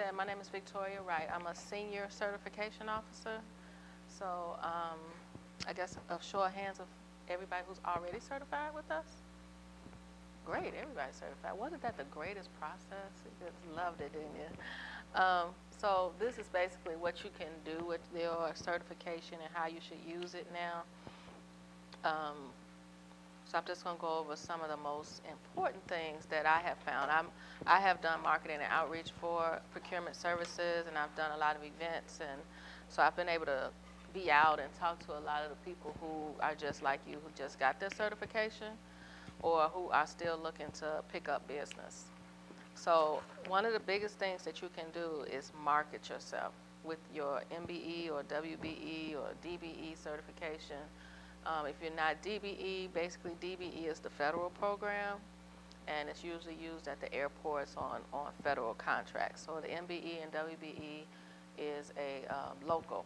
said, my name is Victoria Wright. I'm a senior certification officer. So I guess a show of hands of everybody who's already certified with us. Great, everybody's certified. Wasn't that the greatest process? You just loved it, didn't you? So this is basically what you can do with your certification and how you should use it now. So I'm just going to go over some of the most important things that I have found. I have done marketing and outreach for procurement services, and I've done a lot of events, and so I've been able to be out and talk to a lot of the people who are just like you, who just got their certification or who are still looking to pick up business. So one of the biggest things that you can do is market yourself with your MBE or WBE or DBE certification. If you're not DBE, basically DBE is the federal program, and it's usually used at the airports on federal contracts. So the MBE and WBE is a local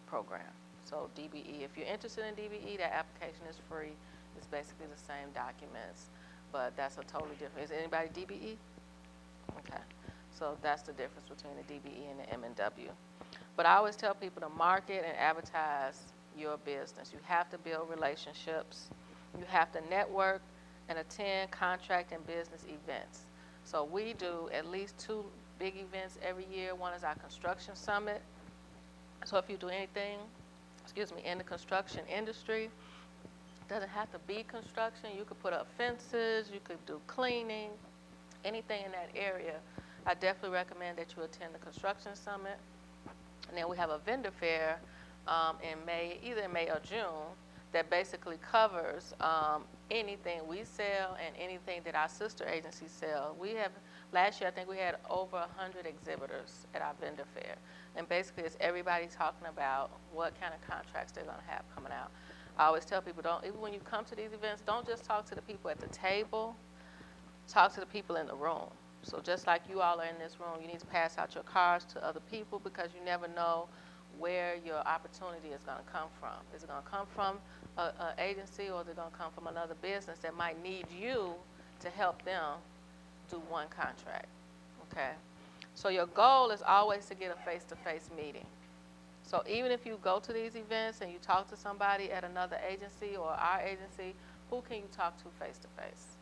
program. So DBE, if you're interested in DBE, that application is free. It's basically the same documents, but that's a totally different. Is anybody DBE? Okay, so that's the difference between the DBE and the M&W. But I always tell people to market and advertise your business. You have to build relationships. You have to network and attend contract and business events. So we do at least 2 big events every year. One is our construction summit. So if you do anything, in the construction industry, it doesn't have to be construction. You could put up fences, you could do cleaning, anything in that area. I definitely recommend that you attend the construction summit. And then we have a vendor fair in May, either in May or June, that basically covers anything we sell and anything that our sister agencies sell. We have, last year I think we had over 100 exhibitors at our vendor fair. And basically it's everybody talking about what kind of contracts they're gonna have coming out. I always tell people, even when you come to these events, don't just talk to the people at the table, talk to the people in the room. So just like you all are in this room, you need to pass out your cards to other people because you never know where your opportunity is going to come from. Is it going to come from an agency, or is it going to come from another business that might need you to help them do one contract? Okay. So your goal is always to get a face-to-face meeting. So even if you go to these events and you talk to somebody at another agency or our agency, who can you talk to face-to-face?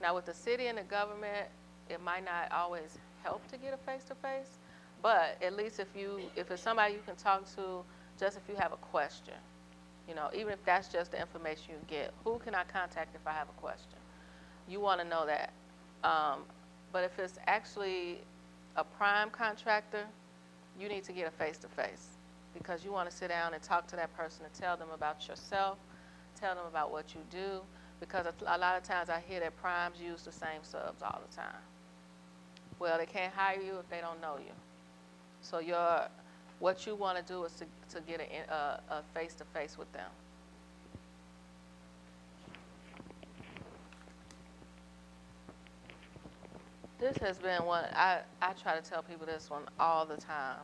Now with the city and the government, it might not always help to get a face-to-face, but at least if it's somebody you can talk to, just if you have a question, even if that's just the information you get, who can I contact if I have a question? You want to know that. But if it's actually a prime contractor, you need to get a face-to-face because you want to sit down and talk to that person and tell them about yourself, tell them about what you do, because a lot of times I hear that primes use the same subs all the time. Well, they can't hire you if they don't know you. So what you want to do is to get a face-to-face with them. This has been one, I try to tell people this one all the time.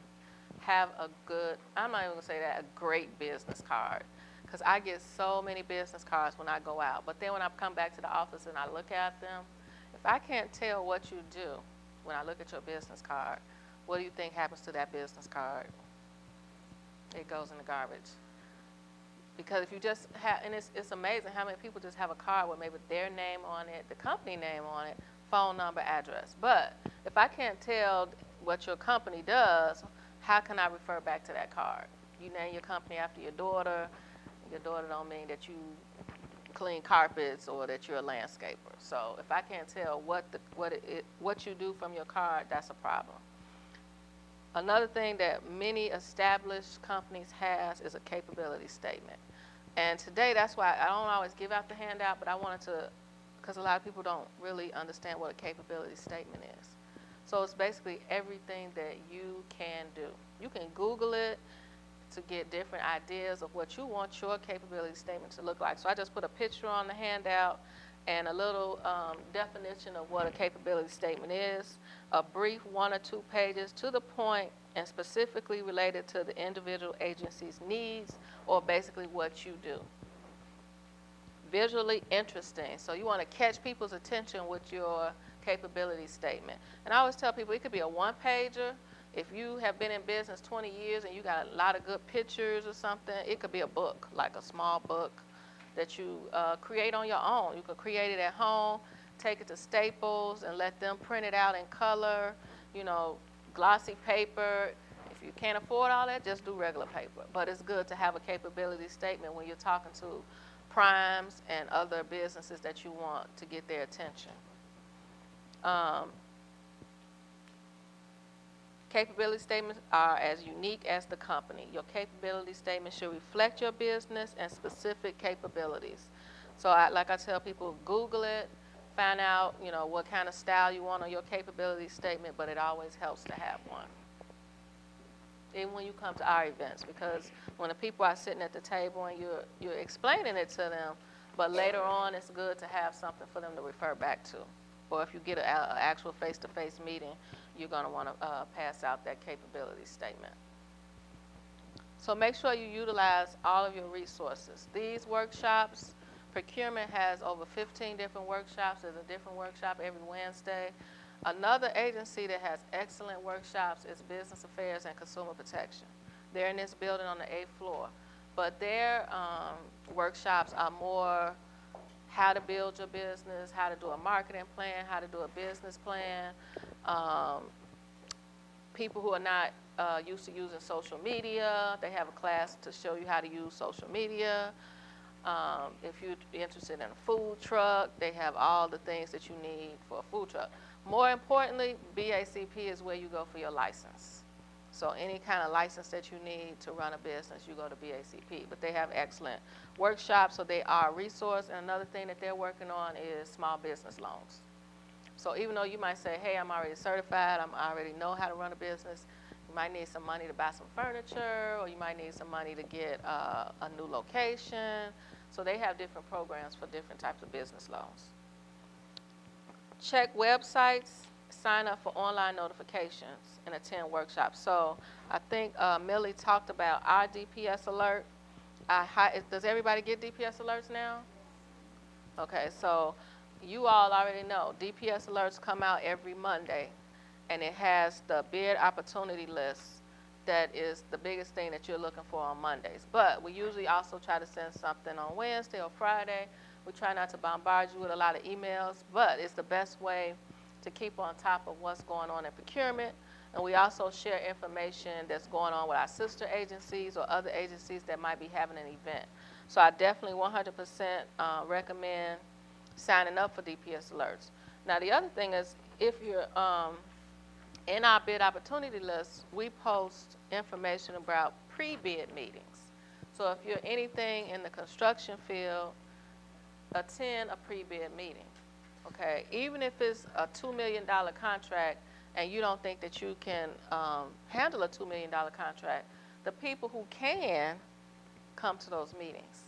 Have a good, I'm not even going to say that, a great business card. Because I get so many business cards when I go out. But then when I come back to the office and I look at them, if I can't tell what you do when I look at your business card, what do you think happens to that business card? It goes in the garbage. Because if you just have, and it's amazing how many people just have a card with maybe their name on it, the company name on it, phone number, address. But if I can't tell what your company does, how can I refer back to that card? You name your company after your daughter. Your daughter don't mean that you clean carpets or that you're a landscaper. So if I can't tell what you do from your card, that's a problem. Another thing that many established companies has is a capability statement. And today, that's why I don't always give out the handout, but I wanted to, because a lot of people don't really understand what a capability statement is. So it's basically everything that you can do. You can Google it to get different ideas of what you want your capability statement to look like. So I just put a picture on the handout and a little definition of what a capability statement is, a brief 1 or 2 pages to the point and specifically related to the individual agency's needs or basically what you do. Visually interesting. So you want to catch people's attention with your capability statement. And I always tell people it could be a one-pager. If you have been in business 20 years and you got a lot of good pictures or something, it could be a book, like a small book that you create on your own. You could create it at home, take it to Staples and let them print it out in color, you know, glossy paper. If you can't afford all that, just do regular paper. But it's good to have a capability statement when you're talking to primes and other businesses that you want to get their attention. Capability statements are as unique as the company. Your capability statement should reflect your business and specific capabilities. So like I tell people, Google it, find out, you know, what kind of style you want on your capability statement, but it always helps to have one. Even when you come to our events, because when the people are sitting at the table and you're explaining it to them, but later on it's good to have something for them to refer back to. Or if you get an actual face-to-face meeting, you're going to want to pass out that capability statement. So make sure you utilize all of your resources. These workshops, procurement has over 15 different workshops. There's a different workshop every Wednesday. Another agency that has excellent workshops is Business Affairs and Consumer Protection. They're in this building on the 8th floor. But their workshops are more how to build your business, how to do a marketing plan, how to do a business plan. People who are not used to using social media, they have a class to show you how to use social media. If you're interested in a food truck, they have all the things that you need for a food truck. More importantly, BACP is where you go for your license. So any kind of license that you need to run a business, you go to BACP. But they have excellent workshops, so they are a resource. And another thing that they're working on is small business loans. So even though you might say, hey, I'm already certified, I already know how to run a business, you might need some money to buy some furniture, or you might need some money to get a new location. So they have different programs for different types of business loans. Check websites, sign up for online notifications, and attend workshops. So I think Millie talked about our DPS alert. Does everybody get DPS alerts now? Okay, so you all already know DPS alerts come out every Monday, and it has the bid opportunity list. That is the biggest thing that you're looking for on Mondays. But we usually also try to send something on Wednesday or Friday. We try not to bombard you with a lot of emails, but it's the best way to keep on top of what's going on in procurement. And we also share information that's going on with our sister agencies or other agencies that might be having an event. So I definitely 100% recommend signing up for DPS alerts. Now the other thing is, if you're in our bid opportunity list, we post information about pre-bid meetings. So if you're anything in the construction field, attend a pre-bid meeting. Okay, even if it's a $2 million contract and you don't think that you can handle a $2 million contract, the people who can come to those meetings.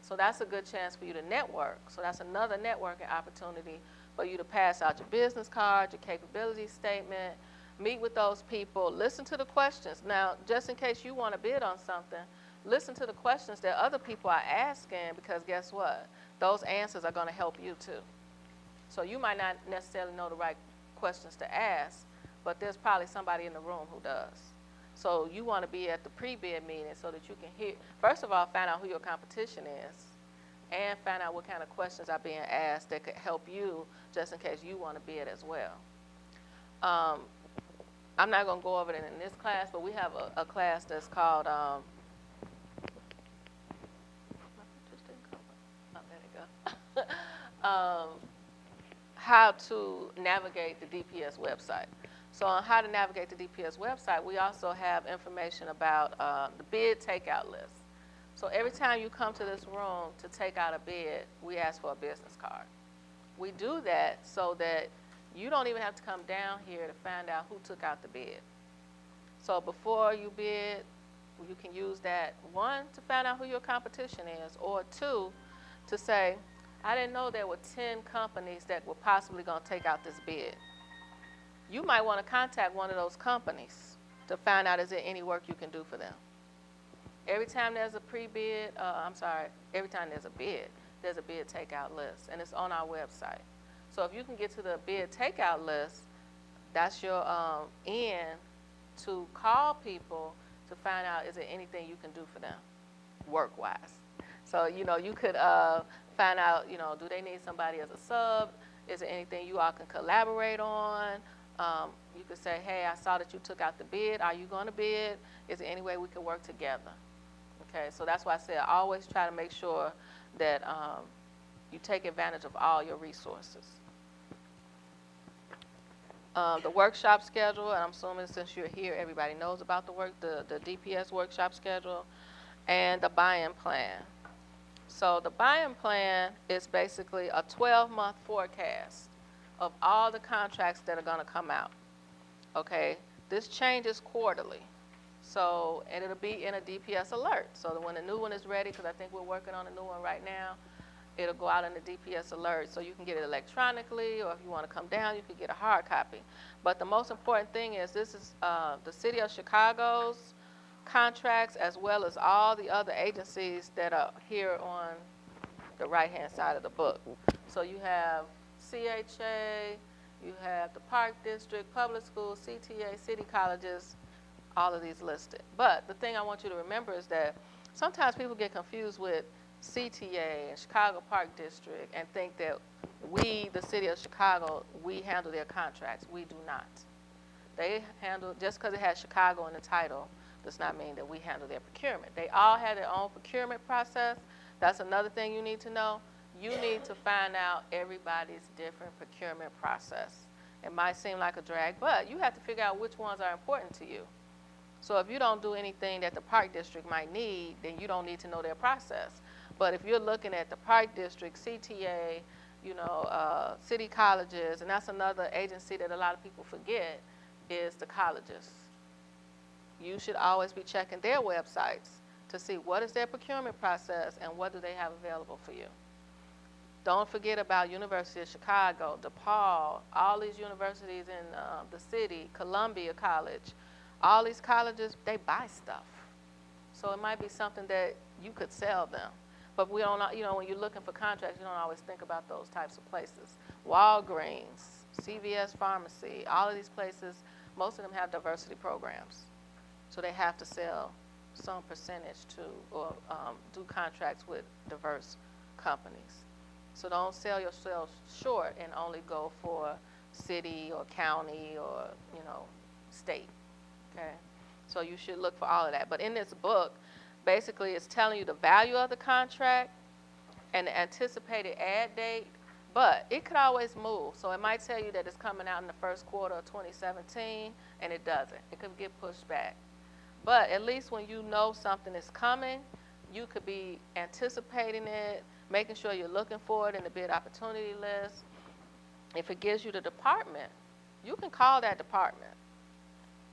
So that's a good chance for you to network. So that's another networking opportunity for you to pass out your business card, your capability statement, meet with those people, listen to the questions. Now, just in case you want to bid on something, listen to the questions that other people are asking, because guess what? Those answers are going to help you too. So you might not necessarily know the right questions to ask, but there's probably somebody in the room who does. So you want to be at the pre-bid meeting so that you can hear, first of all, find out who your competition is, and find out what kind of questions are being asked that could help you just in case you want to bid as well. I'm not going to go over it in this class, but we have a class that's called, how to navigate the DPS website. So on how to navigate the DPS website, we also have information about the bid takeout list. So every time you come to this room to take out a bid, we ask for a business card. We do that so that you don't even have to come down here to find out who took out the bid. So before you bid, you can use that, one, to find out who your competition is, or two, to say, I didn't know there were 10 companies that were possibly going to take out this bid. You might want to contact one of those companies to find out, is there any work you can do for them. Every time there's a pre-bid, every time there's a bid takeout list, and it's on our website. So if you can get to the bid takeout list, that's your end to call people to find out is there anything you can do for them work-wise. So, you could find out, do they need somebody as a sub? Is there anything you all can collaborate on? You could say, hey, I saw that you took out the bid. Are you going to bid? Is there any way we can work together? Okay, so that's why I said always try to make sure that you take advantage of all your resources. The workshop schedule, and I'm assuming since you're here, everybody knows about the DPS workshop schedule, and the buy-in plan. So the buy-in plan is basically a 12-month forecast of all the contracts that are going to come out. Okay, this changes quarterly. So, and it'll be in a DPS alert. So that when the new one is ready, because I think we're working on a new one right now, it'll go out in the DPS alert. So you can get it electronically, or if you want to come down, you can get a hard copy. But the most important thing is this is the City of Chicago's contracts, as well as all the other agencies that are here on the right-hand side of the book. So you have CHA, you have the Park District, Public Schools, CTA, City Colleges, all of these listed. But the thing I want you to remember is that sometimes people get confused with CTA and Chicago Park District and think that we, the City of Chicago, we handle their contracts. We do not. They handle, just because it has Chicago in the title, does not mean that we handle their procurement. They all have their own procurement process. That's another thing you need to know. You need to find out everybody's different procurement process. It might seem like a drag, but you have to figure out which ones are important to you. So if you don't do anything that the Park District might need, then you don't need to know their process. But if you're looking at the Park District, CTA, city colleges, and that's another agency that a lot of people forget, is the colleges. You should always be checking their websites to see what is their procurement process and what do they have available for you. Don't forget about University of Chicago, DePaul, all these universities in the city, Columbia College. All these colleges, they buy stuff. So it might be something that you could sell them. But we don't, when you're looking for contracts, you don't always think about those types of places. Walgreens, CVS Pharmacy, all of these places, most of them have diversity programs. So they have to sell some percentage to, or do contracts with diverse companies. So don't sell yourself short and only go for city or county or, state. Okay, so you should look for all of that. But in this book, basically it's telling you the value of the contract and the anticipated add date, but it could always move. So it might tell you that it's coming out in the first quarter of 2017, and it doesn't. It could get pushed back. But at least when you know something is coming, you could be anticipating it, making sure you're looking for it in the bid opportunity list. If it gives you the department, you can call that department.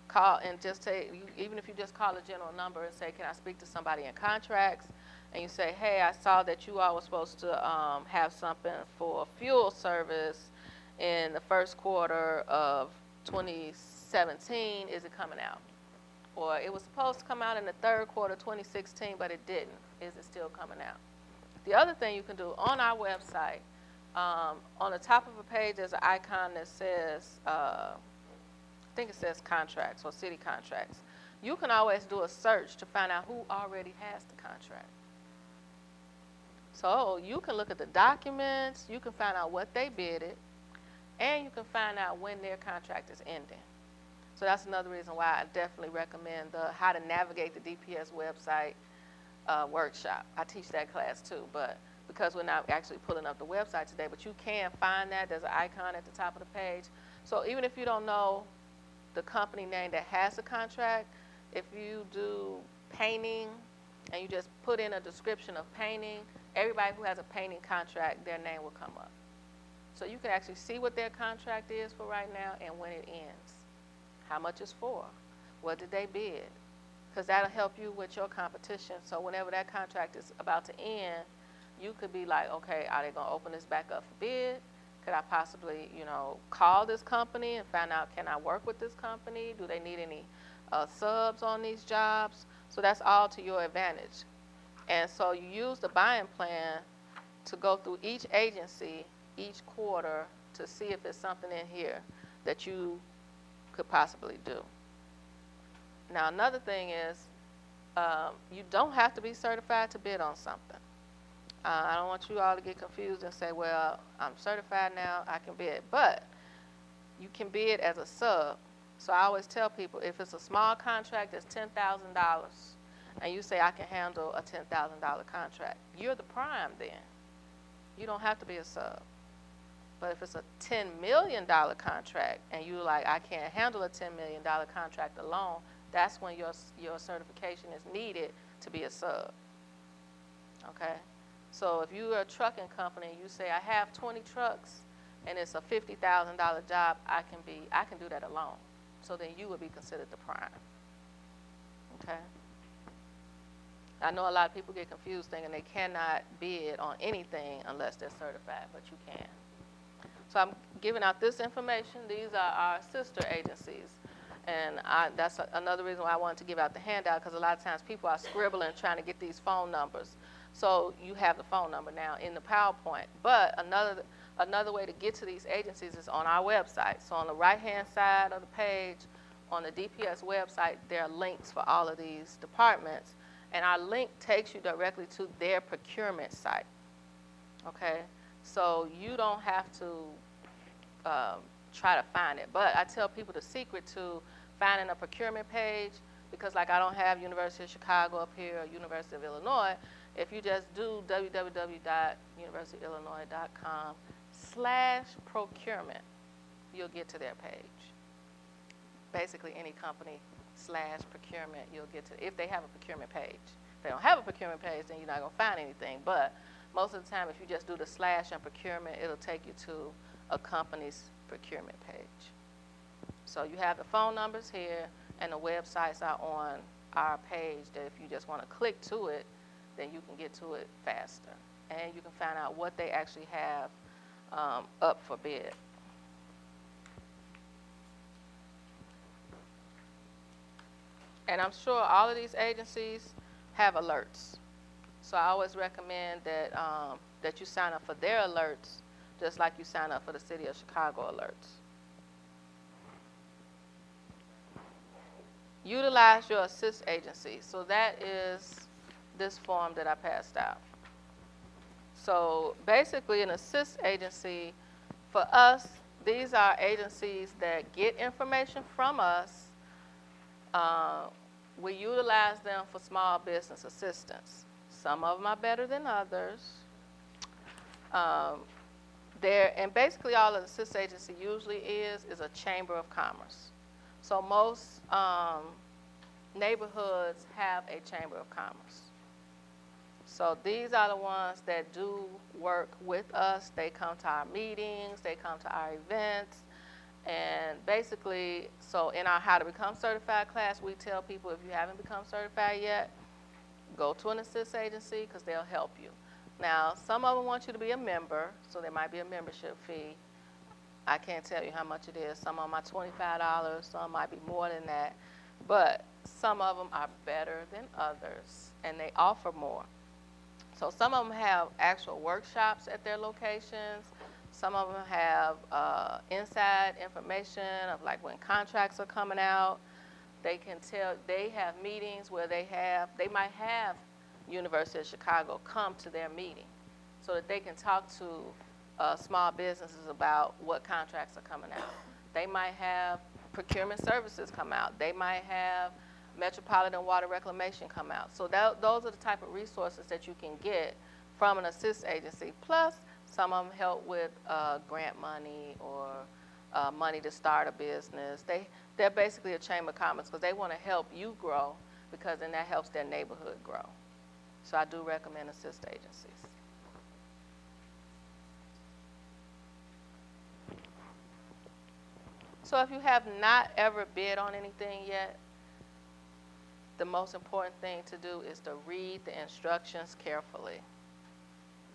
Call and just say, even if you just call a general number and say, can I speak to somebody in contracts? And you say, hey, I saw that you all were supposed to have something for fuel service in the first quarter of 2017. Is it coming out? Or it was supposed to come out in the third quarter 2016, but it didn't. Is it still coming out? The other thing you can do on our website, on the top of a page, there's an icon that says, I think it says contracts or city contracts. You can always do a search to find out who already has the contract. So you can look at the documents, you can find out what they bidded, and you can find out when their contract is ending. So that's another reason why I definitely recommend the How to Navigate the DPS website workshop. I teach that class too, but because we're not actually pulling up the website today, but you can find that. There's an icon at the top of the page. So even if you don't know the company name that has the contract, if you do painting and you just put in a description of painting, everybody who has a painting contract, their name will come up. So you can actually see what their contract is for right now and when it ends. How much it's for? What did they bid? Because that'll help you with your competition. So whenever that contract is about to end, you could be like, okay, are they going to open this back up for bid? Could I possibly, call this company and find out, can I work with this company? Do they need any subs on these jobs? So that's all to your advantage. And so you use the buy-in plan to go through each agency each quarter to see if there's something in here that you could possibly do. Now, another thing is, you don't have to be certified to bid on something. I don't want you all to get confused and say, well, I'm certified now, I can bid. But you can bid as a sub. So I always tell people, if it's a small contract that's $10,000, and you say I can handle a $10,000 contract, you're the prime then. You don't have to be a sub. But if it's a $10 million contract and you're like, I can't handle a $10 million contract alone, that's when your certification is needed to be a sub. Okay? So if you're a trucking company and you say, I have 20 trucks and it's a $50,000 job, I can do that alone. So then you would be considered the prime. Okay? I know a lot of people get confused thinking they cannot bid on anything unless they're certified, but you can. So I'm giving out this information. These are our sister agencies. And that's another reason why I wanted to give out the handout, because a lot of times people are scribbling trying to get these phone numbers. So you have the phone number now in the PowerPoint. But another way to get to these agencies is on our website. So on the right-hand side of the page, on the DPS website, there are links for all of these departments. And our link takes you directly to their procurement site. Okay? So you don't have to try to find it. But I tell people the secret to finding a procurement page, because like I don't have University of Chicago up here or University of Illinois, if you just do www.universityofillinois.com/procurement, you'll get to their page. Basically any company /procurement, you'll get to, if they have a procurement page. If they don't have a procurement page, then you're not going to find anything. But most of the time, if you just do the / and procurement, it'll take you to a company's procurement page. So you have the phone numbers here, and the websites are on our page that if you just want to click to it, then you can get to it faster. And you can find out what they actually have up for bid. And I'm sure all of these agencies have alerts. So I always recommend that, that you sign up for their alerts just like you sign up for the City of Chicago alerts. Utilize your assist agency. So that is this form that I passed out. So basically an assist agency, for us, these are agencies that get information from us. We utilize them for small business assistance. Some of them are better than others. And basically all an assist agency usually is a chamber of commerce. So most neighborhoods have a chamber of commerce. So these are the ones that do work with us. They come to our meetings, they come to our events. And basically, so in our How to Become Certified class, we tell people if you haven't become certified yet, go to an assist agency because they'll help you. Now, some of them want you to be a member, so there might be a membership fee. I can't tell you how much it is. Some of them are $25, some might be more than that. But some of them are better than others, and they offer more. So some of them have actual workshops at their locations. Some of them have inside information of like when contracts are coming out. They can tell, they have meetings where they might have University of Chicago come to their meeting so that they can talk to small businesses about what contracts are coming out. They might have procurement services come out. They might have Metropolitan Water Reclamation come out. So those are the type of resources that you can get from an assist agency. Plus, some of them help with grant money or money to start a business. They're basically a chamber of commerce because they want to help you grow, because then that helps their neighborhood grow. So I do recommend assist agencies. So if you have not ever bid on anything yet, the most important thing to do is to read the instructions carefully.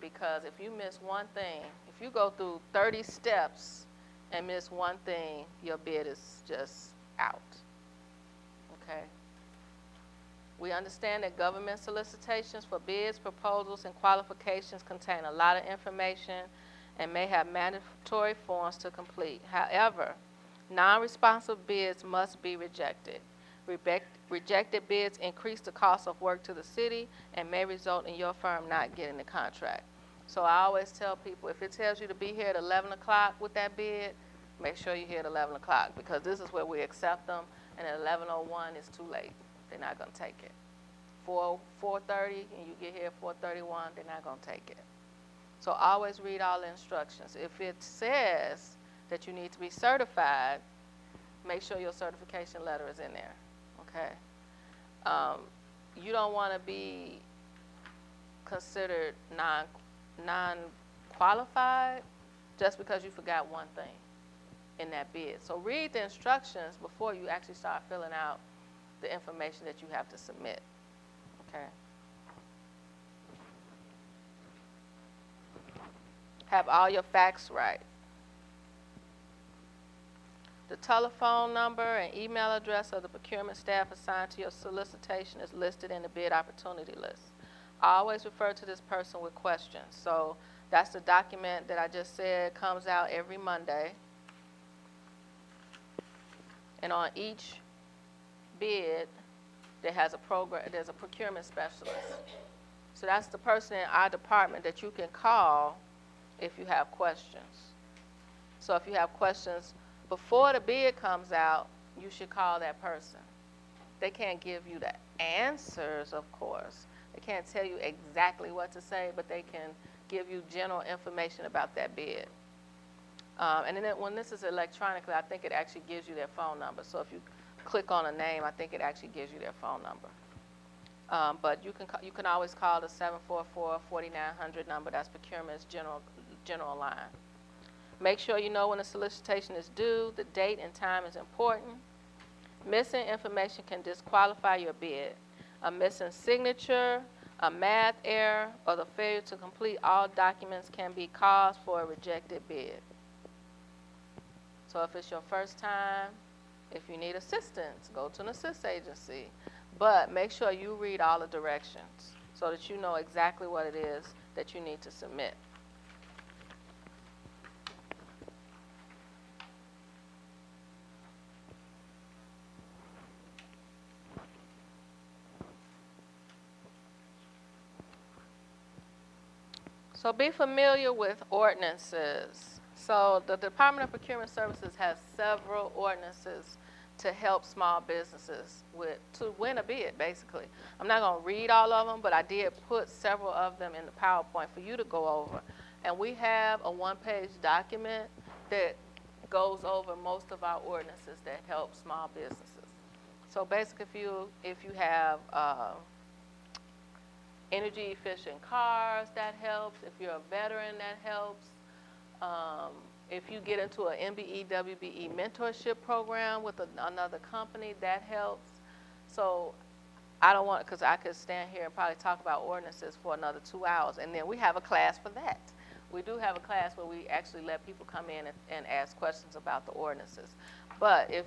Because if you miss one thing, if you go through 30 steps and miss one thing, your bid is just out. Okay? We understand that government solicitations for bids, proposals, and qualifications contain a lot of information, and may have mandatory forms to complete. However, non-responsive bids must be rejected. Rejected bids increase the cost of work to the city and may result in your firm not getting the contract. So I always tell people, if it tells you to be here at 11 o'clock with that bid, make sure you're here at 11 o'clock, because this is where we accept them, and at 11:01 it's too late. They're not going to take it. 4:30 and you get here at 4:31, they're not going to take it. So always read all the instructions. If it says that you need to be certified, make sure your certification letter is in there, okay? You don't want to be considered non-qualified just because you forgot one thing in that bid. So read the instructions before you actually start filling out the information that you have to submit, okay? Have all your facts right. The telephone number and email address of the procurement staff assigned to your solicitation is listed in the bid opportunity list. Always refer to this person with questions. So that's the document that I just said comes out every Monday. And on each bid, there's a procurement specialist. So that's the person in our department that you can call if you have questions. So if you have questions before the bid comes out, you should call that person. They can't give you the answers, of course. They can't tell you exactly what to say, but they can give you general information about that bid. And then when this is electronically, I think it actually gives you their phone number. So if you click on a name, I think it actually gives you their phone number. But you can always call the 744-4900 number. That's procurement's general line. Make sure you know when the solicitation is due. The date and time is important. Missing information can disqualify your bid. A missing signature, a math error, or the failure to complete all documents can be cause for a rejected bid. So if it's your first time, if you need assistance, go to an assist agency. But make sure you read all the directions so that you know exactly what it is that you need to submit. So be familiar with ordinances. So the Department of Procurement Services has several ordinances to help small businesses to win a bid, basically. I'm not going to read all of them, but I did put several of them in the PowerPoint for you to go over. And we have a one-page document that goes over most of our ordinances that help small businesses. So basically, if you have energy efficient cars, that helps. If you're a veteran, that helps. If you get into an MBE, WBE mentorship program with another company, that helps. So I don't want, because I could stand here and probably talk about ordinances for another 2 hours, and then we have a class for that. We do have a class where we actually let people come in and ask questions about the ordinances. But if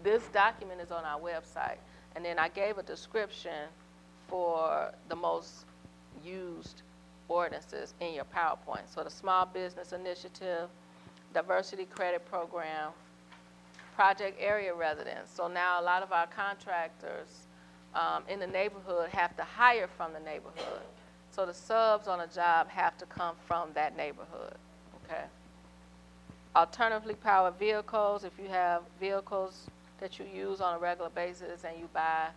this document is on our website, and then I gave a description for the most used ordinances in your PowerPoint. So the Small Business Initiative, Diversity Credit Program, Project Area Residence. So now a lot of our contractors in the neighborhood have to hire from the neighborhood. So the subs on a job have to come from that neighborhood, okay? Alternatively powered vehicles, if you have vehicles that you use on a regular basis and you buy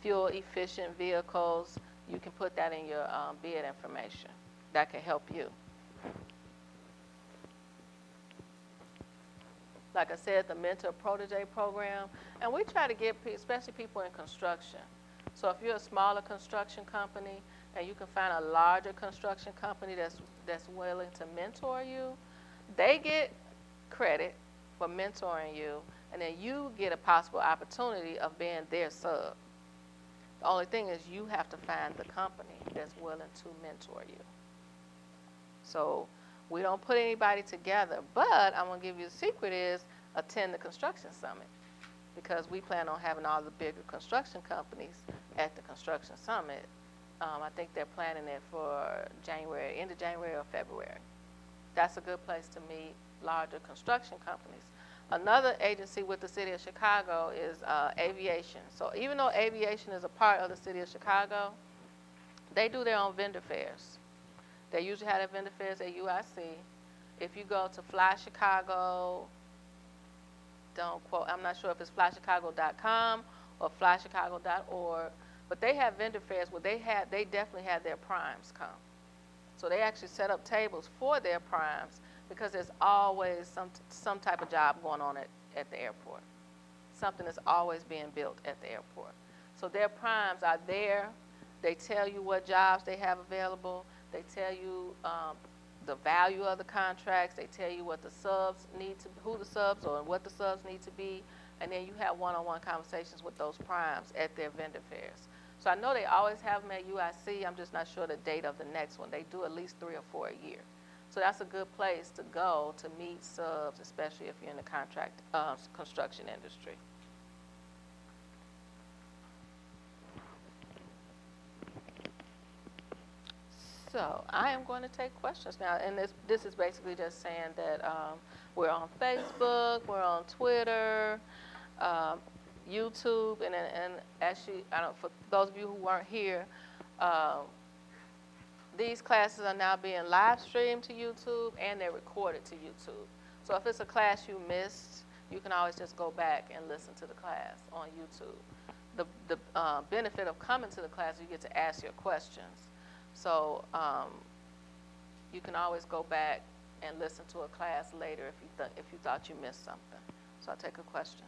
fuel efficient vehicles, you can put that in your bid information. That can help you. Like I said, the Mentor Protege program, and we try to get, especially people in construction. So if you're a smaller construction company and you can find a larger construction company that's willing to mentor you, they get credit for mentoring you, and then you get a possible opportunity of being their sub. The only thing is you have to find the company that's willing to mentor you. So we don't put anybody together, but I'm going to give you the secret is attend the construction summit, because we plan on having all the bigger construction companies at the construction summit. I think they're planning it for January, end of January or February. That's a good place to meet larger construction companies. Another agency with the city of Chicago is aviation. So even though aviation is a part of the city of Chicago, they do their own vendor fairs. They usually have their vendor fairs at UIC. If you go to Fly Chicago, don't quote, I'm not sure if it's flychicago.com or flychicago.org, but they have vendor fairs where they definitely have their primes come. So they actually set up tables for their primes because there's always some type of job going on at the airport. Something is always being built at the airport. So their primes are there. They tell you what jobs they have available. They tell you the value of the contracts. They tell you what the subs need to, who the subs are and what the subs need to be. And then you have one-on-one conversations with those primes at their vendor fairs. So I know they always have them at UIC. I'm just not sure the date of the next one. They do at least 3 or 4 a year. So that's a good place to go to meet subs, especially if you're in the contract construction industry. So I am going to take questions now, and this is basically just saying that we're on Facebook, we're on Twitter, YouTube, and actually, for those of you who weren't here, these classes are now being live streamed to YouTube and they're recorded to YouTube. So if it's a class you missed, you can always just go back and listen to the class on YouTube. The benefit of coming to the class, you get to ask your questions. So you can always go back and listen to a class later if you thought you missed something. So I'll take a question.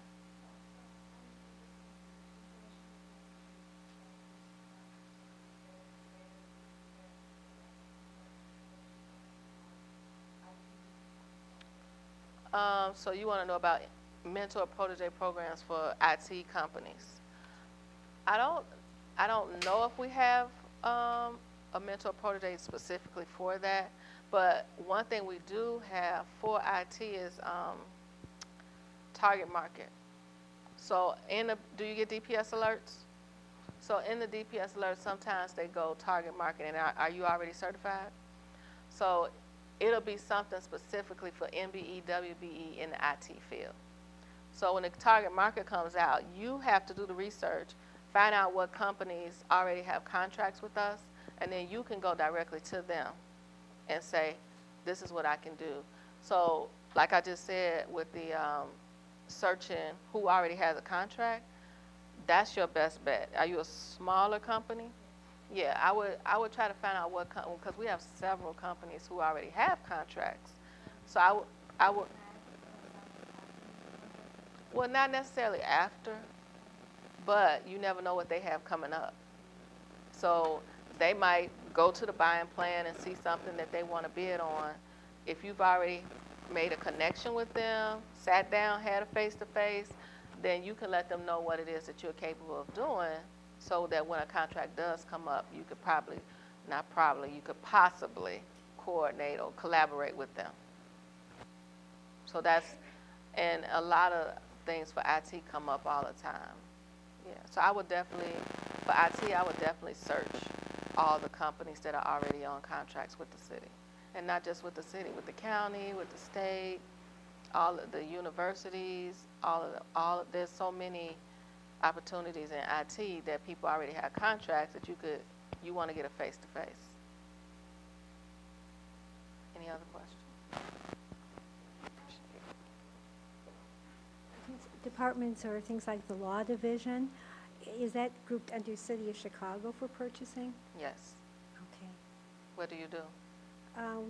So you want to know about mentor protege programs for IT companies. I don't know if we have a mentor protege specifically for that, but one thing we do have for IT is target market. So do you get DPS alerts? So in the DPS alerts, sometimes they go target market, and are you already certified? So it'll be something specifically for MBE, WBE in the IT field. So when the target market comes out, you have to do the research, find out what companies already have contracts with us, and then you can go directly to them and say, this is what I can do. So like I just said with the searching who already has a contract, that's your best bet. Are you a smaller company? Yeah, I would try to find out what company, because we have several companies who already have contracts. So I would, well, not necessarily after, but you never know what they have coming up. So they might go to the buying plan and see something that they want to bid on. If you've already made a connection with them, sat down, had a face-to-face, then you can let them know what it is that you're capable of doing, so that when a contract does come up, you could you could possibly coordinate or collaborate with them. So and a lot of things for IT come up all the time. Yeah, so for IT, I would definitely search all the companies that are already on contracts with the city. And not just with the city, with the county, with the state, all of the universities, there's so many opportunities in IT that people already have contracts that you want to get a face-to-face. Any other questions? Departments or things like the law division, is that grouped under City of Chicago for purchasing? Yes. Okay. What do you do?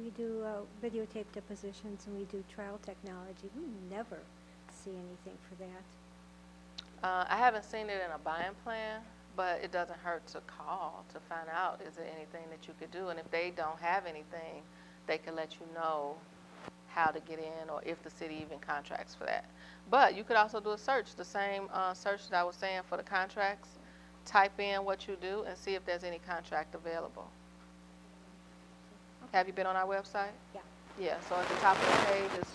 We do videotape depositions and we do trial technology. We never see anything for that. I haven't seen it in a buying plan, but it doesn't hurt to call to find out, is there anything that you could do? And if they don't have anything, they can let you know how to get in or if the city even contracts for that. But you could also do a search, the same search that I was saying for the contracts. Type in what you do and see if there's any contract available. Okay. Have you been on our website? Yeah. Yeah, so at the top of the page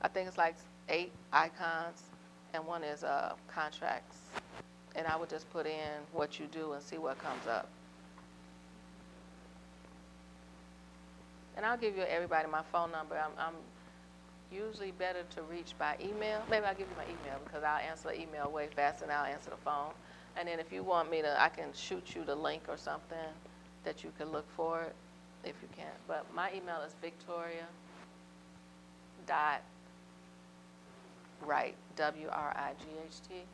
I think it's like 8 icons, and one is contracts. And I would just put in what you do and see what comes up. And I'll give you everybody my phone number. I'm usually better to reach by email. Maybe I'll give you my email because I'll answer the email way faster than I'll answer the phone. And then if you want me to, I can shoot you the link or something that you can look for it if you can. But my email is Victoria.Wright, W-R-I-G-H-T,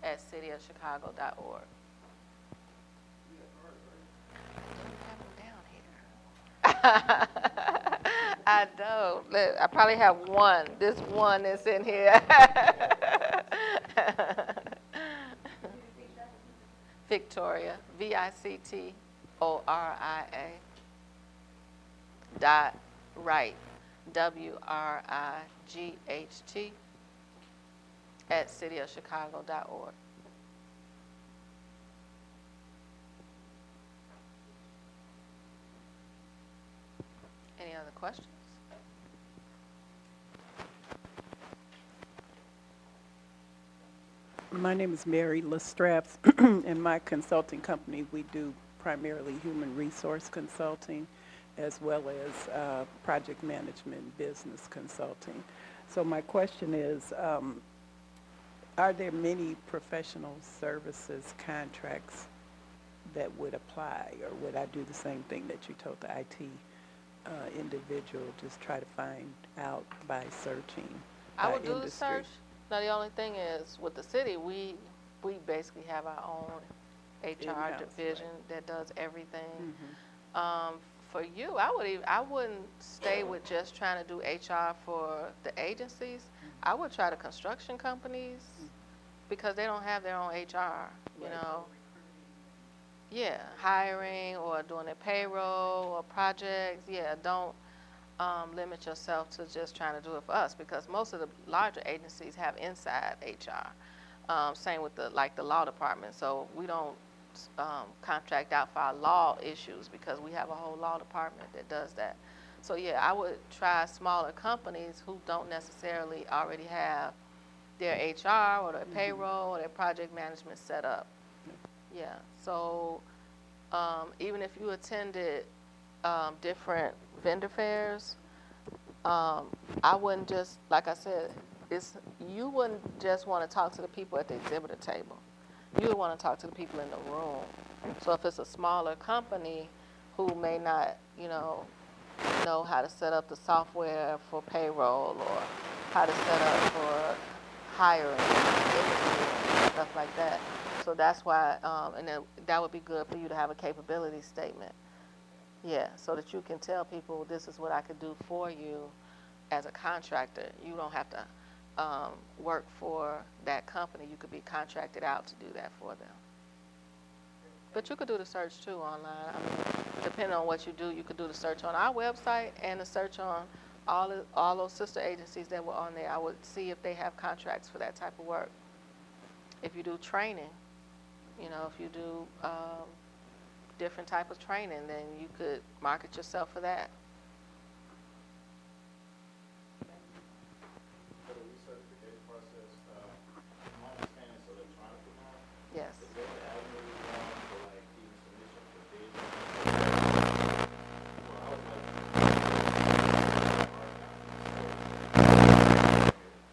at cityofchicago.org. I don't. I probably have one. This one is in here. Victoria, Victoria, dot Wright, W-R-I-G-H-T, at cityofchicago.org. Any other questions? My name is Mary Lestraps. In my consulting company, we do primarily human resource consulting as well as project management business consulting. So my question is, are there many professional services contracts that would apply, or would I do the same thing that you told the IT individual, just try to find out by searching I by would do the industry? search. Now, the only thing is, with the city, we basically have our own HR In-house, division right. that does everything. Mhm. For you, I wouldn't stay with just trying to do HR for the agencies. I would try the construction companies because they don't have their own HR, you Right. know. Yeah, hiring or doing their payroll or projects. Yeah, don't limit yourself to just trying to do it for us, because most of the larger agencies have inside HR. Same with the law department. So we don't contract out for our law issues because we have a whole law department that does that. So yeah, I would try smaller companies who don't necessarily already have their HR or their payroll or their project management set up. Yeah. So even if you attended different vendor fairs, I wouldn't just, like I said, you wouldn't just want to talk to the people at the exhibitor table. You would want to talk to the people in the room. So if it's a smaller company who may not, know how to set up the software for payroll or how to set up for hiring, interviewing, stuff like that. So that's why, and then that would be good for you to have a capability statement. Yeah, so that you can tell people, this is what I could do for you as a contractor. You don't have to work for that company. You could be contracted out to do that for them. But you could do the search too online. I mean, depending on what you do, you could do the search on our website and the search on all those sister agencies that were on there. I would see if they have contracts for that type of work. If you do training, if you do different type of training, then you could market yourself for that. For the recertification process, my understanding is electronically now. Yes. Is there an avenue for like even submission for bids? Well, I would like to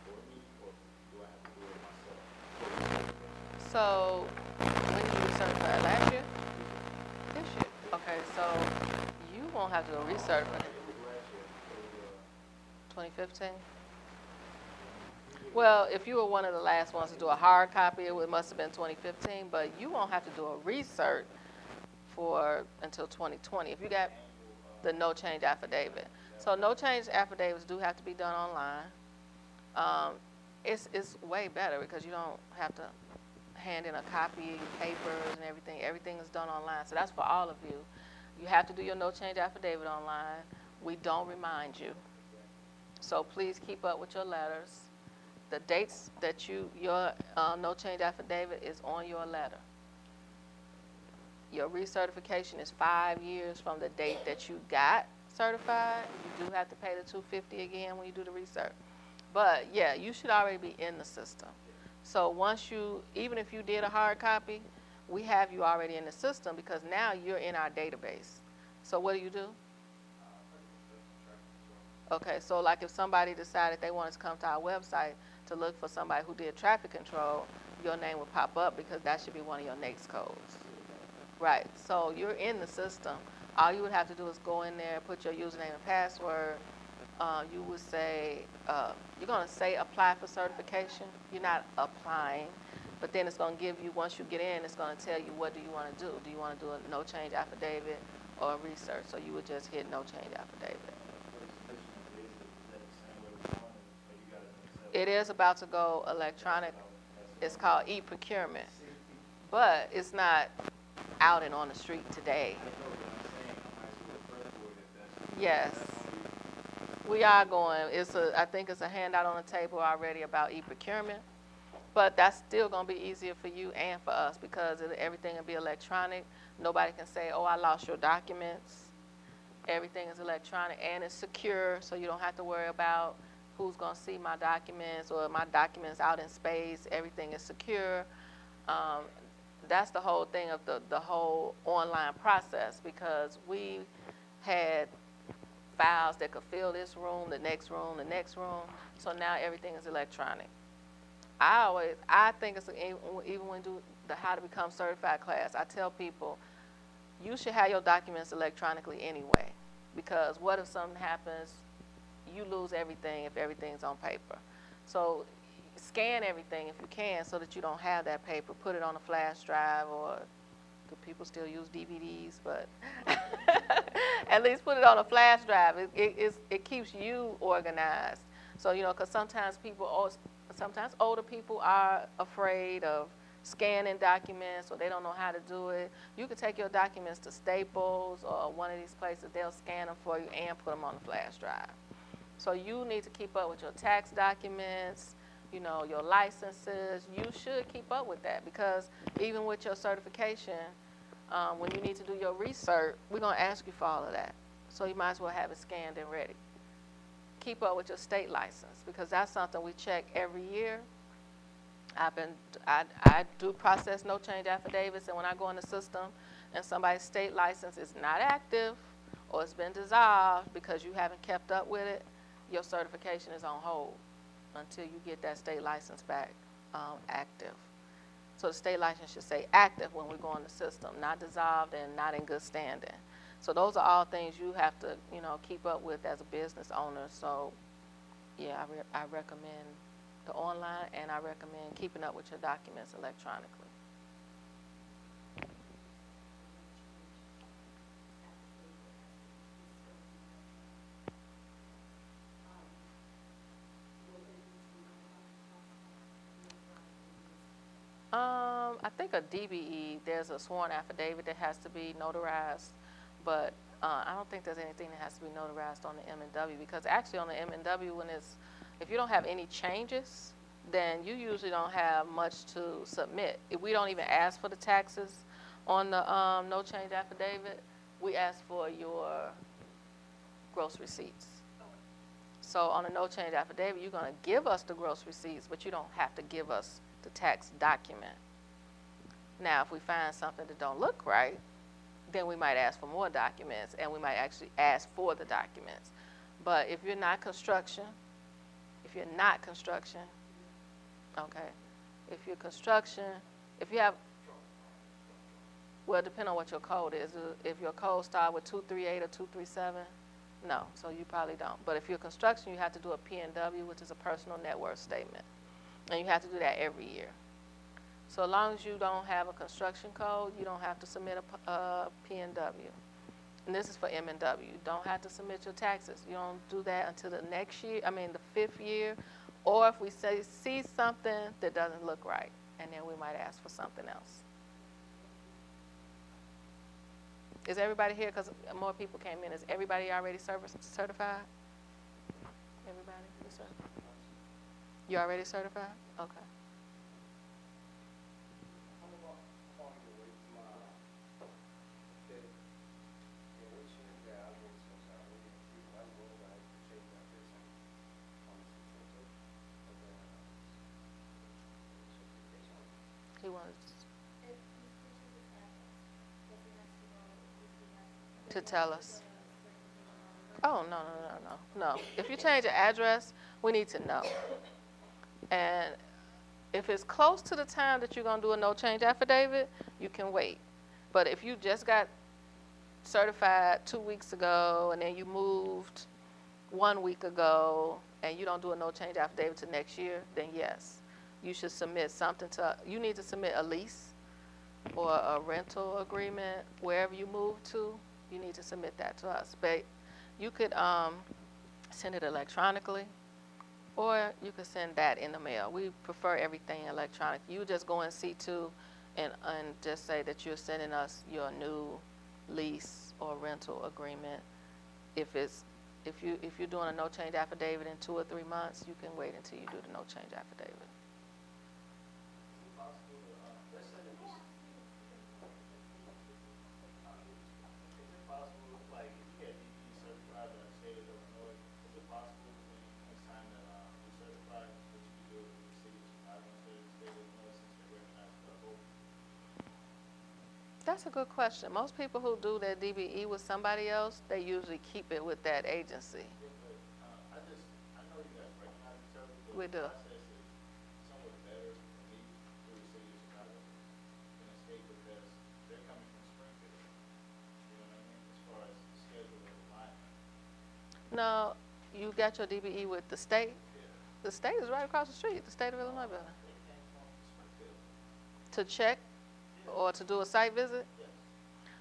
for me, or do I have to do it myself? So, when did you recertify? Last year? This year? Okay, so you won't have to do a recertification. It was last year. It was, 2015? Well, if you were one of the last ones to do a hard copy, it must have been 2015, but you won't have to do a recert until 2020 if you got the no change affidavit. So no change affidavits do have to be done online. It's way better because you don't have to hand in a copy, papers and everything. Everything is done online. So that's for all of you. You have to do your no change affidavit online. We don't remind you. So please keep up with your letters. The dates that your no change affidavit is on your letter. Your recertification is 5 years from the date that you got certified. You do have to pay the $250 again when you do the recert. But yeah, you should already be in the system. So even if you did a hard copy, we have you already in the system because now you're in our database. So what do you do? Okay, so like if somebody decided they wanted to come to our website to look for somebody who did traffic control, your name would pop up because that should be one of your NAICS codes. Right, so you're in the system. All you would have to do is go in there, put your username and password. You would say, you're gonna say apply for certification. You're not applying, but then it's gonna give you, once you get in, it's gonna tell you what do you wanna do. Do you wanna do a no change affidavit or a research? So you would just hit no change affidavit. It is about to go electronic. It's called e-procurement, but it's not out and on the street today. Yes, we are going. I think it's a handout on the table already about e-procurement, but that's still going to be easier for you and for us because everything will be electronic. Nobody can say, "Oh, I lost your documents." Everything is electronic and it's secure, so you don't have to worry about who's going to see my documents or my documents out in space. Everything is secure. That's the whole thing of the whole online process, because we had files that could fill this room, the next room, the next room. So now everything is electronic. I think it's, even when we do the how to become certified class, I tell people, you should have your documents electronically anyway, because what if something happens, you lose everything if everything's on paper. So scan everything if you can so that you don't have that paper. Put it on a flash drive, or do people still use DVDs? But at least put it on a flash drive. It keeps you organized. So, because sometimes sometimes older people are afraid of scanning documents, or they don't know how to do it. You can take your documents to Staples or one of these places. They'll scan them for you and put them on the flash drive. So you need to keep up with your tax documents, your licenses. You should keep up with that, because even with your certification, when you need to do your research, we're going to ask you for all of that. So you might as well have it scanned and ready. Keep up with your state license, because that's something we check every year. I do process no change affidavits, and when I go in the system and somebody's state license is not active or it's been dissolved because you haven't kept up with it, your certification is on hold until you get that state license back active. So the state license should say active when we go in the system, not dissolved and not in good standing. So those are all things you have to, keep up with as a business owner. So, yeah, I recommend the online, and I recommend keeping up with your documents electronically. I think a DBE, there's a sworn affidavit that has to be notarized, but I don't think there's anything that has to be notarized on the M&W, because actually on the M&W, if you don't have any changes, then you usually don't have much to submit. If we don't even ask for the taxes on the no change affidavit, we ask for your gross receipts. So on a no change affidavit, you're going to give us the gross receipts, but you don't have to give us the tax document. Now, if we find something that don't look right, then we might ask for more documents, and we might actually ask for the documents. But if you're not construction, okay, if you're construction, if you have, well, depending on what your code is. If your code starts with 238 or 237, no, so you probably don't. But if you're construction, you have to do a P&W, which is a personal net worth statement. And you have to do that every year. So as long as you don't have a construction code, you don't have to submit a P&W. And this is for M&W. You don't have to submit your taxes. You don't do that until the next year, the 5th year, or if we see something that doesn't look right, and then we might ask for something else. Is everybody here? Because more people came in. Is everybody already certified? Everybody? You already certified? Okay. He wants. to tell us. Oh, no, no, no, no, no. If you change your address, we need to know. And if it's close to the time that you're gonna do a no change affidavit, you can wait. But if you just got certified 2 weeks ago and then you moved 1 week ago and you don't do a no change affidavit to next year, then yes, you should submit something to, you need to submit a lease or a rental agreement wherever you move to. You need to submit that to us. But you could send it electronically, or you could send that in the mail. We prefer everything electronic. You just go in C2 and just say that you're sending us your new lease or rental agreement. If you're doing a no change affidavit in 2 or 3 months, you can wait until you do the no change affidavit. That's a good question. Most people who do their DBE with somebody else, they usually keep it with that agency. Yeah, but I know you guys recognize each other, but We the do. process is somewhat better for me through the city of Chicago than the state because they're coming from Springfield. You know what I mean? As far as schedule and alignment. No, you got your DBE with the state? Yeah. The state is right across the street, the state of Illinois building. They came from Springfield. To check or to do a site visit? Yes.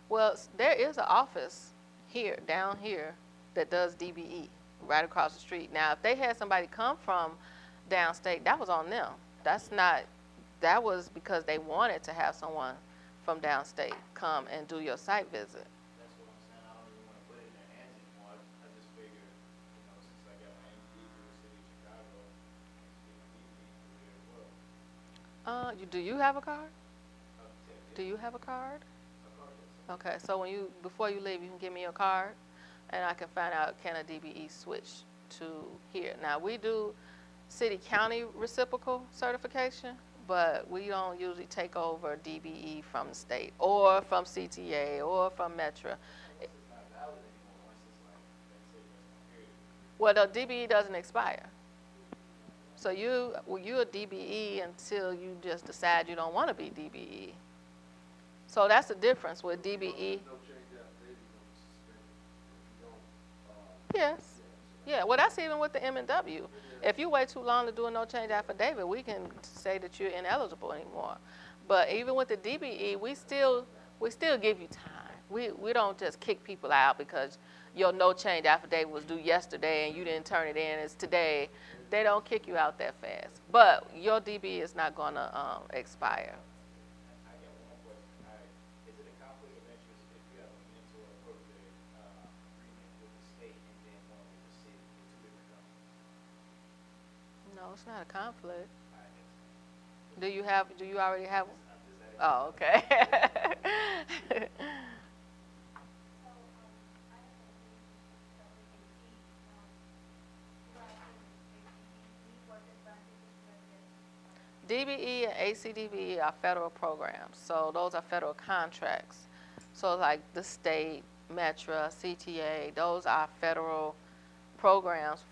Well, there is an office here, down here, that does DBE right across the street. Now, if they had somebody come from downstate, that was on them. That was because they wanted to have someone from downstate come and do your site visit. That's what I'm saying. I don't even want to put it in their hands anymore. I just figured, since I got my MD through the city of Chicago, I just get my DBE through there as well. Do you have a card? Yeah. Do you have a card? A card, yes. Okay, so before you leave, you can give me your card, and I can find out can a DBE switch to here. Now, we do city-county reciprocal certification, but we don't usually take over DBE from the state or from CTA or from Metro. Once it's not valid anymore, once it's like, that's it, that's my period. Well, the DBE doesn't expire. So you're a DBE until you just decide you don't want to be DBE. So that's the difference with DBE. No change affidavit, suspended. If you don't, Yes. Yeah, well, that's even with the M&W. If you wait too long to do a no change affidavit, we can say that you're ineligible anymore. But even with the DBE, we still give you time. We don't just kick people out because your no change affidavit was due yesterday and you didn't turn it in. It's today. They don't kick you out that fast. But your DBE is not going to expire. I got one more question. Is it a conflict of interest if you have a mentor or appropriate agreement with the state and then one with the city? It's two different companies. No, it's not a conflict. All right, that's- Do you already have? I'm just asking. Oh, okay. DBE and ACDBE are federal programs, so those are federal contracts. So like the state, Metro, CTA, those are federal programs,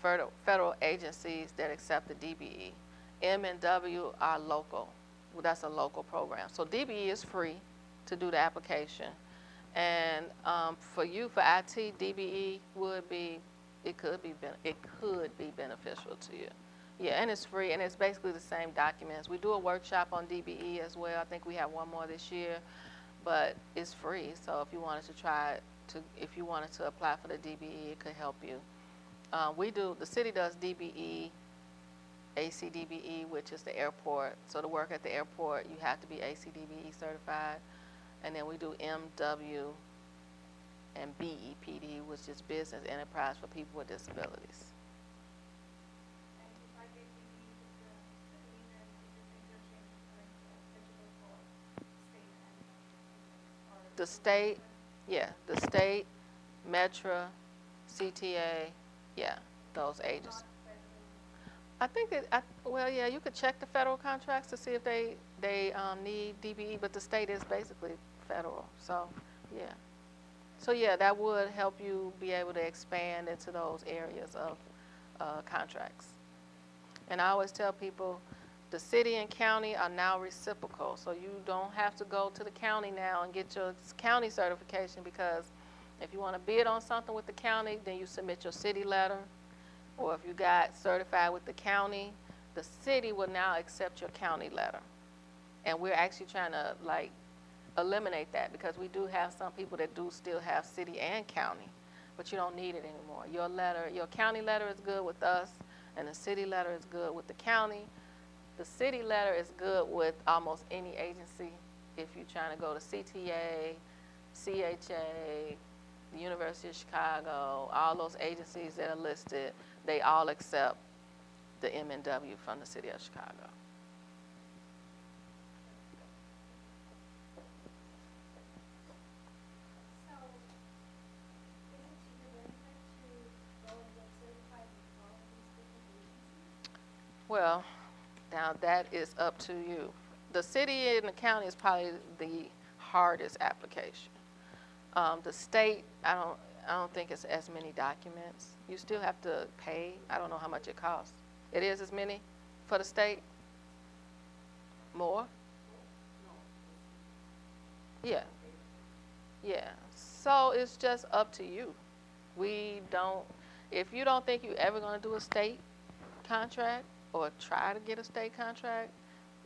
federal agencies that accept the DBE. M&W are local. Well, that's a local program. So DBE is free to do the application. And for you, for IT, DBE could be beneficial to you. Yeah, and it's free, and it's basically the same documents. We do a workshop on DBE as well. I think we have one more this year, but it's free. So if you wanted if you wanted to apply for the DBE, it could help you. The city does DBE, ACDBE, which is the airport. So to work at the airport, you have to be ACDBE certified. And then we do MW and BEPD, which is Business Enterprise for People with Disabilities. The state, Metro, CTA, yeah, those agencies. I think yeah, you could check the federal contracts to see if they need DBE, but the state is basically federal, so yeah. So yeah, that would help you be able to expand into those areas of contracts. And I always tell people, the city and county are now reciprocal. So you don't have to go to the county now and get your county certification, because if you want to bid on something with the county, then you submit your city letter. Or if you got certified with the county, the city will now accept your county letter. And we're actually trying to like eliminate that, because we do have some people that do still have city and county, but you don't need it anymore. Your letter, your county letter is good with us, and the city letter is good with the county. The city letter is good with almost any agency. If you're trying to go to CTA, CHA, the University of Chicago, all those agencies that are listed, they all accept the MNW from the city of Chicago. So, is it to your benefit to go and get certified with all of these different agencies? Well, now that is up to you. The city and the county is probably the hardest application. The state, I don't think it's as many documents. You still have to pay. I don't know how much it costs. It is as many for the state? More? Yeah. Yeah. So it's just up to you. We don't, if you don't think you're ever going to do a state contract or try to get a state contract,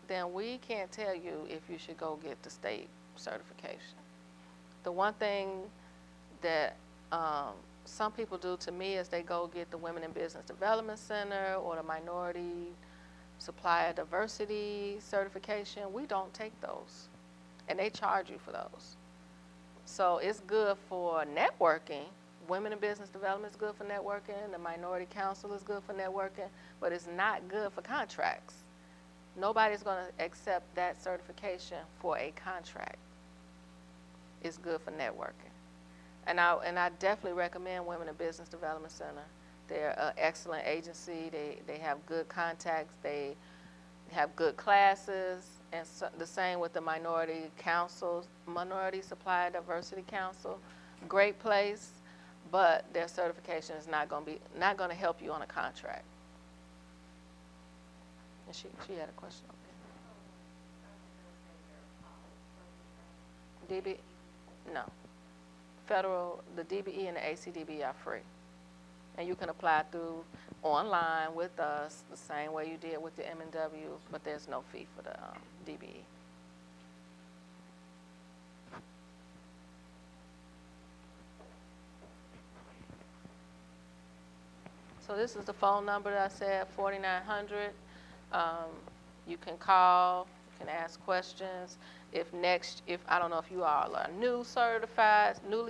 then we can't tell you if you should go get the state certification. The one thing that some people do to me is they go get the Women in Business Development Center or the Minority Supplier Diversity certification. We don't take those, and they charge you for those. So it's good for networking. Women in Business Development is good for networking. The Minority Council is good for networking, but it's not good for contracts. Nobody's going to accept that certification for a contract. It's good for networking. And I definitely recommend Women in Business Development Center. They're an excellent agency. They have good contacts. They have good classes. And so, the same with the Minority Council, Minority Supplier Diversity Council. Great place, but their certification is not going to help you on a contract. And she had a question over there. DB, no. Federal, the DBE and the ACDB are free. And you can apply through online with us the same way you did with the M&W, but there's no fee for the DBE. So this is the phone number that I said, 4900. You can call, you can ask questions. If I don't know if you all are newly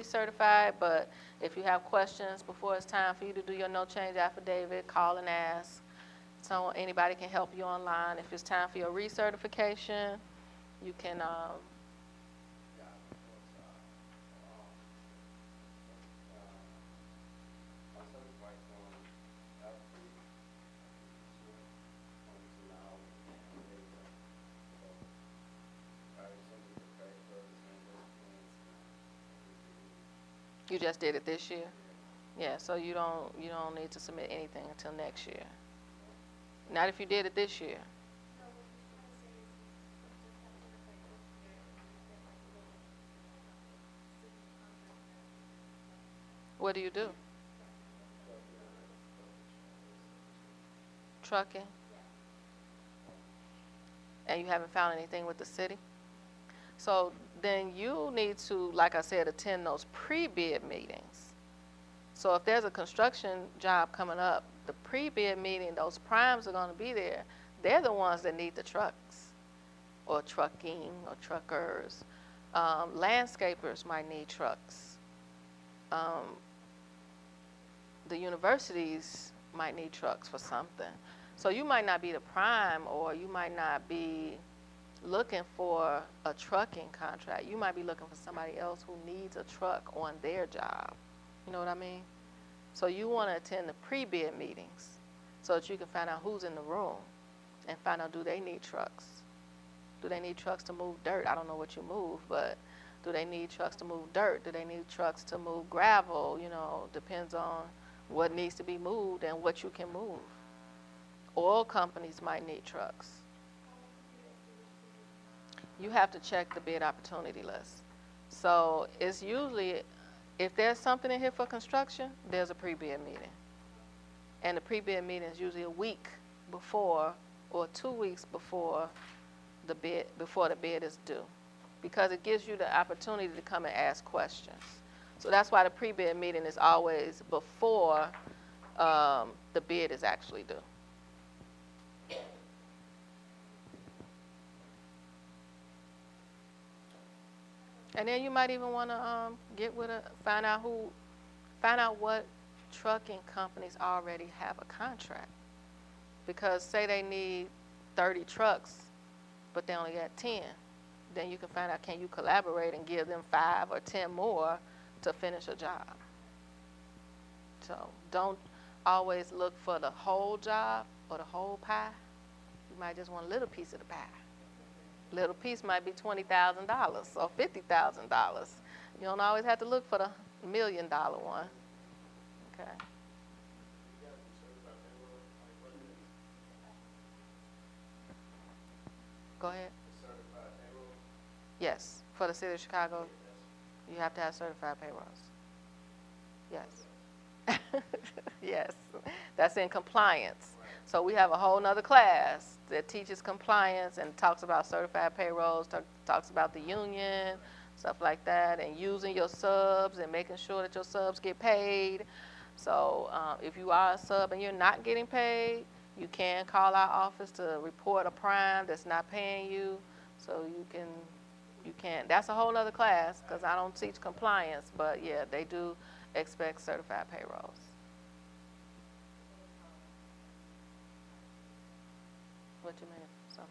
certified, but if you have questions before it's time for you to do your no change affidavit, call and ask. Anybody can help you online. If it's time for your recertification, you can, you just did it this year? Yeah, so you don't need to submit anything until next year. Not if you did it this year. What do you do? Trucking? And you haven't found anything with the city? So then you need to, like I said, attend those pre-bid meetings. So if there's a construction job coming up, the pre-bid meeting, those primes are going to be there. They're the ones that need the trucks or trucking or truckers. Landscapers might need trucks. The universities might need trucks for something. So you might not be the prime, or you might not be looking for a trucking contract. You might be looking for somebody else who needs a truck on their job. You know what I mean? So you want to attend the pre-bid meetings so that you can find out who's in the room and find out, do they need trucks? Do they need trucks to move dirt? I don't know what you move, but Do they need trucks to move dirt? Do they need trucks to move gravel? You know, depends on what needs to be moved and what you can move. Oil companies might need trucks. You have to check the bid opportunity list. So it's usually, if there's something in here for construction, there's a pre-bid meeting. And the pre-bid meeting is usually a week before or 2 weeks before the bid is due, because it gives you the opportunity to come and ask questions. So that's why the pre-bid meeting is always before the bid is actually due. And then you might even want to find out what trucking companies already have a contract. Because say they need 30 trucks, but they only got 10, then you can find out, can you collaborate and give them 5 or 10 more to finish a job. So don't always look for the whole job or the whole pie. You might just want a little piece of the pie. Little piece might be $20,000 or $50,000. You don't always have to look for the $1 million one. Okay. Go ahead. Certified payroll? Yes, for the city of Chicago, you have to have certified payrolls. Yes. Yes, that's in compliance. So we have a whole nother class that teaches compliance and talks about certified payrolls, talks about the union, stuff like that, and using your subs and making sure that your subs get paid. So if you are a sub and you're not getting paid, you can call our office to report a prime that's not paying you. So you can, that's a whole other class, because I don't teach compliance, but yeah, they do expect certified payrolls. What you mean? So,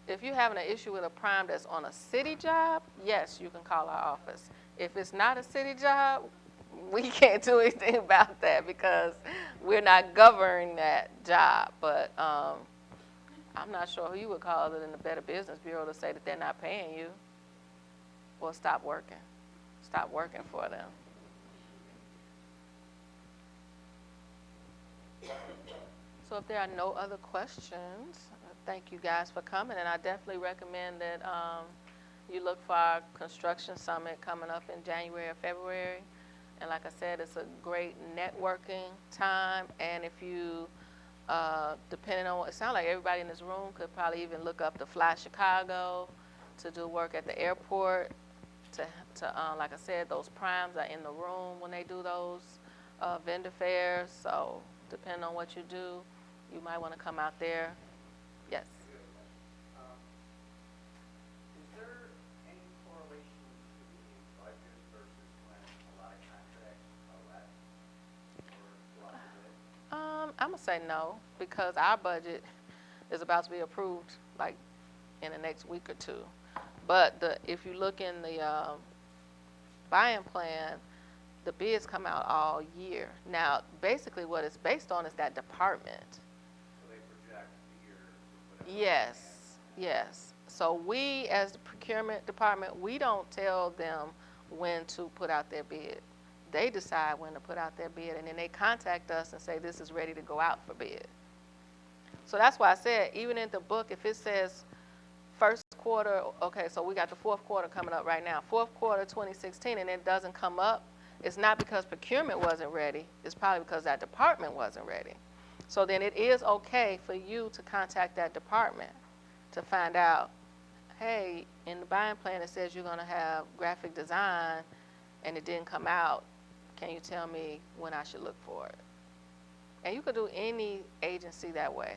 if you're having an issue with a prime that's on a city job, yes, you can call our office. If it's not a city job, we can't do anything about that because we're not governing that job. But I'm not sure who you would call other than the Better Business Bureau to say that they're not paying you or stop working. Stop working for them. So if there are no other questions, thank you guys for coming, and I definitely recommend that you look for our construction summit coming up in January or February. And like I said, it's a great networking time, and if you, depending on, it sounds like everybody in this room could probably even look up the Fly Chicago to do work at the airport. Like I said, those primes are in the room when they do those vendor fairs. So depending on what you do, you might want to come out there. Yes. Is there any correlation between budget versus when a lot of contracts are let or go out to bid? I'm gonna say no, because our budget is about to be approved like in the next week or two. But if you look in the buying plan, the bids come out all year. Now, basically what it's based on is that department. So they project the year, whatever. Yes. So we, as the procurement department, we don't tell them when to put out their bid. They decide when to put out their bid, and then they contact us and say this is ready to go out for bid. So that's why I said, even in the book, if it says first quarter, okay, so we got the fourth quarter coming up right now, fourth quarter 2016, and it doesn't come up, it's not because procurement wasn't ready, it's probably because that department wasn't ready. So then it is okay for you to contact that department to find out, hey, in the buying plan it says you're going to have graphic design and it didn't come out. Can you tell me when I should look for it? And you could do any agency that way.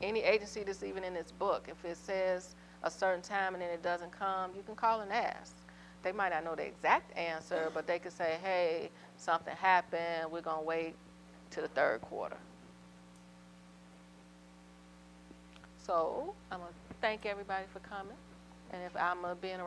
Any agency that's even in this book, if it says a certain time and then it doesn't come, you can call and ask. They might not know the exact answer, but they could say, hey, something happened, we're going to wait to the third quarter. So I'm going to thank everybody for coming. And if I'm being around